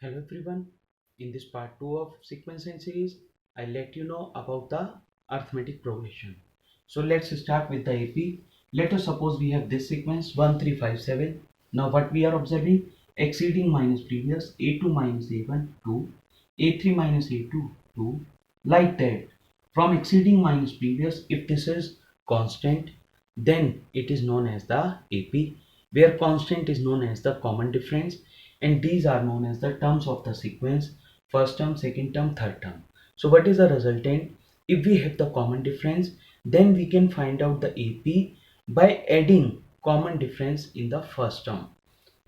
Hello everyone. In this part 2 of sequence and series, I let you know about the arithmetic progression. So let's start with the AP. Let us suppose we have this sequence 1 3 5 7. Now what we are observing, exceeding minus previous, A2 minus A1 2, A3 minus A2 2, like that. From exceeding minus previous, if this is constant, then it is known as the AP, where constant is known as the common difference, and these are known as the terms of the sequence: first term, second term, third term. So what is the resultant? If we have the common difference, then we can find out the AP by adding common difference in the first term.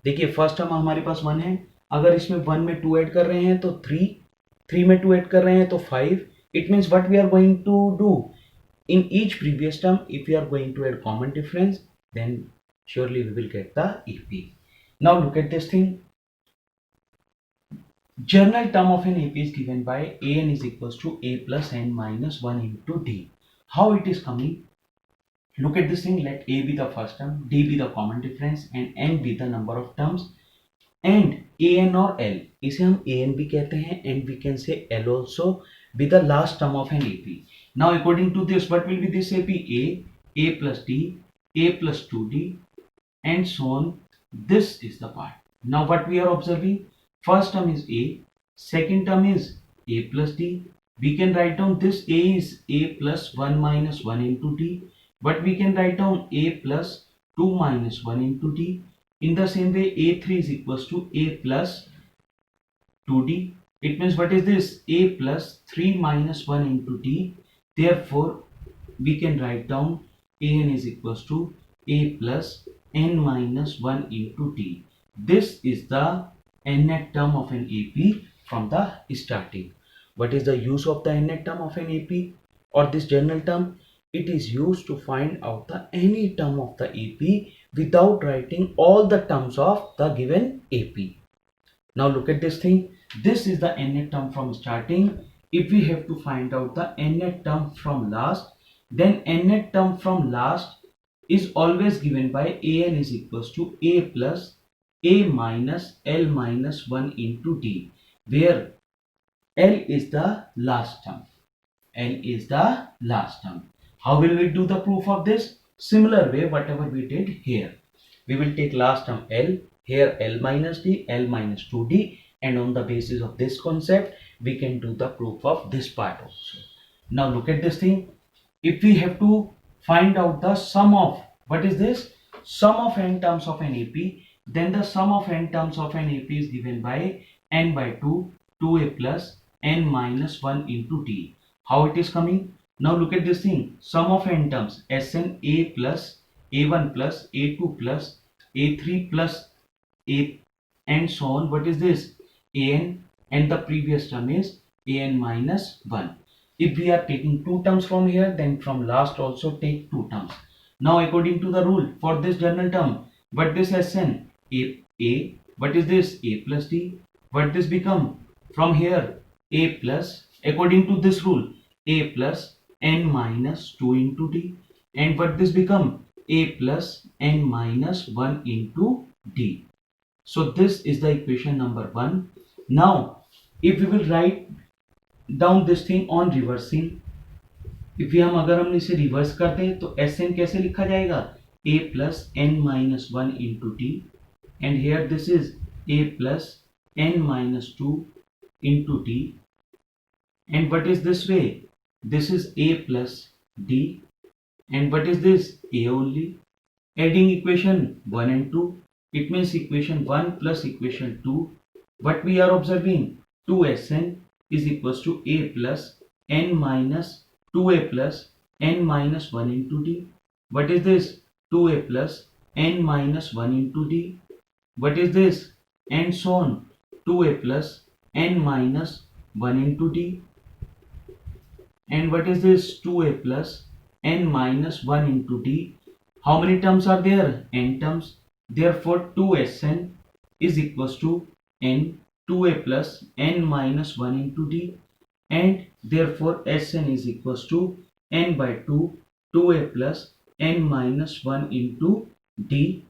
देखिए first term हमारे पास 1 है, अगर इसमें 1 में 2 add कर रहे हैं तो 3, 3 में 2 ऐड कर रहे हैं तो 5. It means what we are going to do in each previous term, if we are going to add common difference, then surely we will get the AP. Now look at this thing. General term of an AP is given by an is equals to a plus n minus 1 into d. How it is coming? Look at this thing. Let a be the first term, d be the common difference, and n be the number of terms. And an or l, इसे हम an भी कहते हैं, and we can say l also, be the last term of an AP. Now according to this, what will be this AP? A plus d, a plus 2d, and so on. This is the part. Now what we are observing, first term is a, second term is a plus d. We can write down this a is a plus 1 minus 1 into d, but we can write down a plus 2 minus 1 into d. In the same way, a3 is equals to a plus 2d. It means what is this? A plus 3 minus 1 into d. Therefore, we can write down an is equals to a plus n minus 1 into d. This is the nth term of an AP from the starting. What is the use of the nth term of an AP or this general term? It is used to find out the any term of the AP without writing all the terms of the given AP. Now look at this thing. This is the nth term from starting. If we have to find out the nth term from last, then nth term from last is always given by an is equals to a plus a minus l minus 1 into d, where l is the last term. L is the last term. How will we do the proof of this? Similar way whatever we did here. We will take last term L, here L minus D, L minus 2D, and on the basis of this concept, we can do the proof of this part also. Now look at this thing. If we have to find out the sum of, what is this? Sum of n terms of an AP, then the sum of n terms of an AP is given by n by 2, 2a plus n minus 1 into d. How it is coming? Now look at this thing. Sum of n terms, Sn a plus a1 plus a2 plus a3 plus a, and so on. What is this? An, and the previous term is an minus 1. If we are taking two terms from here, then from last also take two terms. Now according to the rule for this general term, what this Sn a, what is this? A plus d. What this become? From here a plus, according to this rule, a plus n minus 2 into d. And what this become? A plus n minus 1 into d. So this is the equation number 1. Now if we will write down this thing on reversing, if हम अगर हम इसे reverse करते हैं तो Sn कैसे लिखा जाएगा? A plus n minus 1 into d, and here this is a plus n minus 2 into d. And what is this way? This is a plus d, and what is this? A only. Adding equation 1 and 2, it means equation 1 plus equation 2. What we are observing? 2Sn is equals to a plus n minus 2a plus n minus 1 into d. What is this? 2a plus n minus 1 into d. What is this? And so on. 2a plus n minus 1 into d. And what is this? 2a plus n minus 1 into d. How many terms are there? N terms. Therefore 2Sn is equals to n 2a plus n minus 1 into d, and therefore Sn is equals to n by 2 2a plus n minus 1 into d.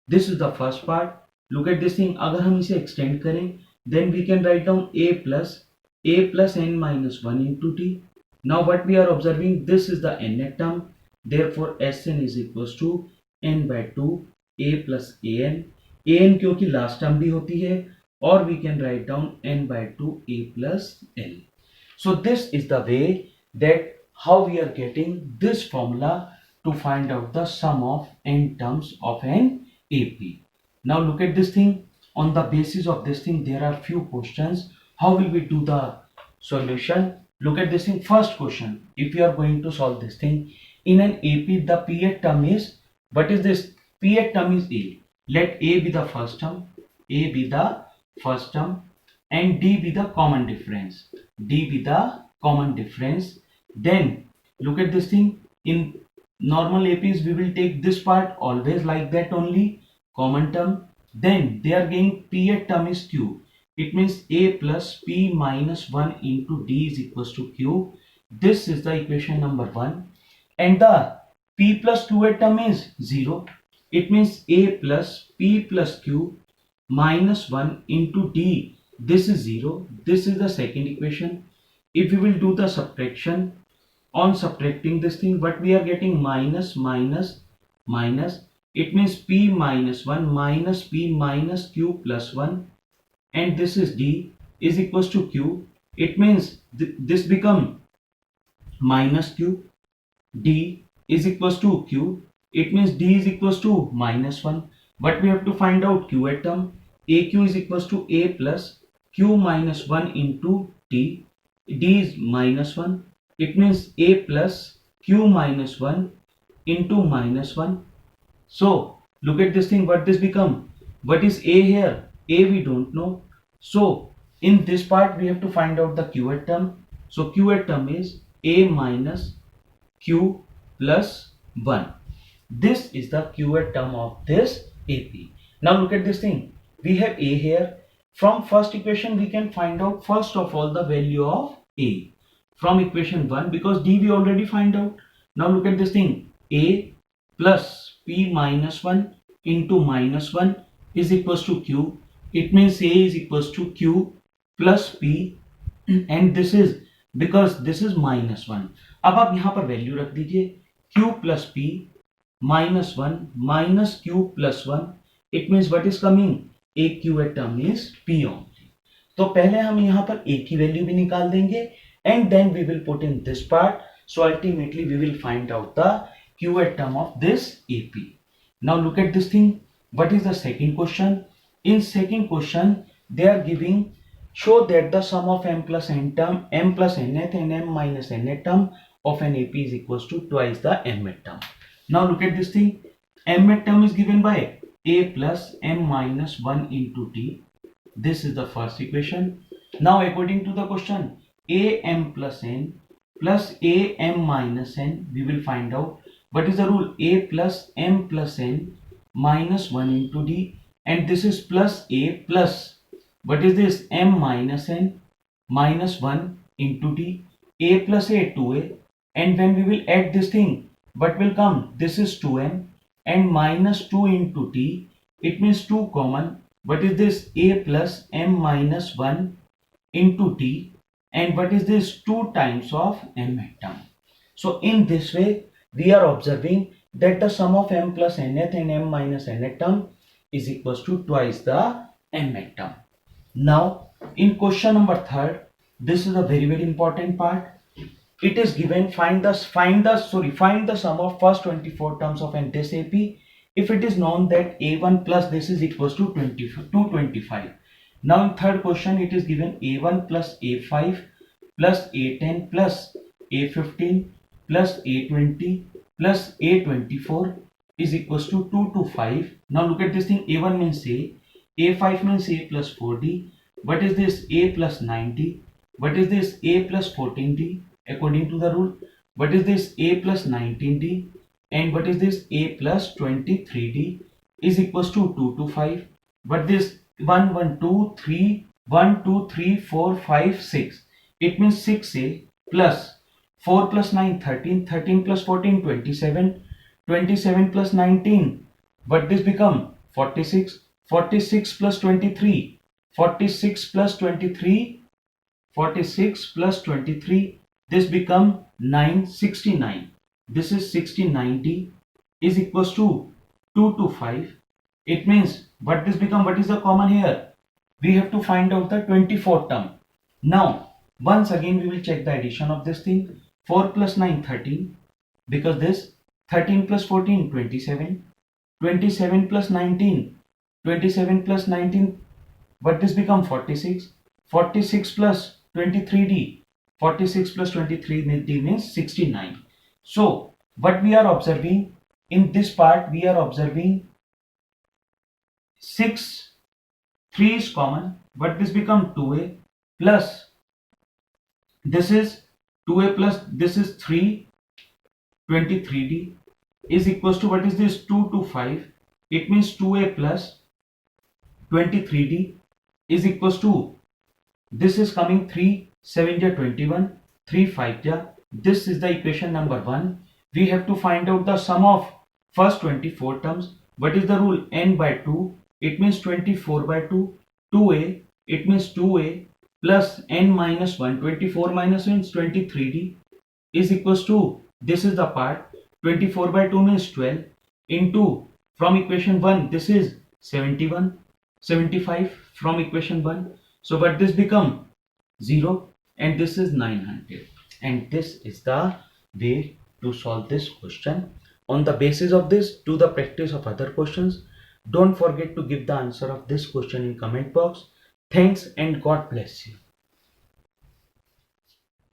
This is the first part. Look at this thing. अगर हम इसे extend करें then we can write down a plus n minus 1 into t. Now what we are observing, this is the nth term, therefore Sn is equals to n by 2 a plus an क्योंकि last term भी होती है, और we can write down n by 2 a plus l. So this is the way that how we are getting this formula to find out the sum of n terms of an AP. Now look at this thing. On the basis of this thing, there are few questions. How will we do the solution? Look at this thing. First question, if you are going to solve this thing in an AP, the pth term is, what is this? Pth term is a. Let a be the first term, and d be the common difference. Then look at this thing. In normal APs, we will take this part always like that only, common term. Then they are getting pth term is q. It means a plus p minus 1 into d is equals to q. This is the equation number 1. And the p plus qth term is 0. It means a plus p plus q minus 1 into d. This is 0. This is the second equation. If we will do the subtraction, on subtracting this thing, what we are getting, minus, it means p minus 1 minus p minus q plus 1, and this is d is equals to q. It means this become minus q, d is equals to q. It means d is equals to minus 1. But we have to find out qth term. aq is equals to a plus q minus 1 into d. d is minus 1. It means a plus q minus 1 into minus 1. So look at this thing, what this become. What is a here? A we don't know. So in this part we have to find out the qth term. So qth term is a minus q plus 1. This is the qth term of this AP. Now look at this thing. We have a here. From first equation we can find out first of all the value of a. From equation 1, because d we already find out. Now look at this thing. A plus p minus 1 into minus 1 is equals to q. It means a is equals to q plus p, and this is because this is minus 1. अब आप यहाँ पर value रख दीजिए, q plus p minus 1 minus q plus 1. It means what is coming? a qth term is p only. तो पहले हम यहाँ पर a की वैल्यू भी निकाल देंगे, and then we will put in this part. So ultimately we will find out the qth term of this AP. Now look at this thing. What is the second question? In second question they are giving, show that the sum of m plus n term, m plus nth and m minus nth term of an AP is equals to twice the mth term. Now look at this thing. Mth term is given by a plus m minus 1 into t. This is the first equation. Now according to the question, am plus n plus am minus n, we will find out what is the rule. A plus m plus n minus 1 into d, and this is plus a plus, what is this, m minus n minus 1 into d. A plus a 2a, and when we will add this thing, what will come? This is 2m and minus 2 into t. It means 2 common. What is this? A plus m minus 1 into t, and what is this? 2 times of mth term. So in this way we are observing that the sum of m plus nth and m minus nth term is equals to twice the mth term. Now in question number 3rd, this is a very important part. It is given, find the sum of first 24 terms of an this AP if it is known that a1 plus this is equals to 225. Now in third question it is given a1 plus a5 plus a10 plus a15 plus a20 plus a24 is equals to 2 to 5. Now look at this thing. A1 means a5 means a plus 4d. What is this? A plus 9d. What is this? A plus 14d according to the rule. What is this? A plus 19d. And what is this? A plus 23d is equals to 2 to 5. But this 1 1 2 3 1 2 3 4 5 6. It means 6a plus 4 plus 9 13, 13 plus 14 27, 27 plus 19. But this become 46, 46 plus 23 46 plus 23, 46 plus 23, this become 969. This is 6090 is equals to 225. It means what this become, what is the common here? We have to find out the 24th term. Now, once again we will check the addition of this thing. 4 plus 9, 13. Because this 13 plus 14, 27. 27 plus 19, 27 plus 19, but this become 46. 46 plus 23d, 46 plus 23d means 69. So what we are observing in this part, we are observing 6, 3 is common, but this become 2a plus this is 2a plus this is 3, 23d is equals to what is this 2 to 5. It means 2a plus 23d is equals to, this is coming 3 7 ja 21, 3 5 ja. This is the equation number 1. We have to find out the sum of first 24 terms. What is the rule? N by 2. It means 24 by 2. 2a. It means 2a plus n minus 1. 24 minus 1 is 23d is equals to, this is the part, 24 by 2 means 12 into, from equation 1 this is 71, 75 from equation 1. So but this become 0 and this is 900, and this is the way to solve this question. On the basis of this, do the practice of other questions. Don't forget to give the answer of this question in comment box. Thanks and God bless you.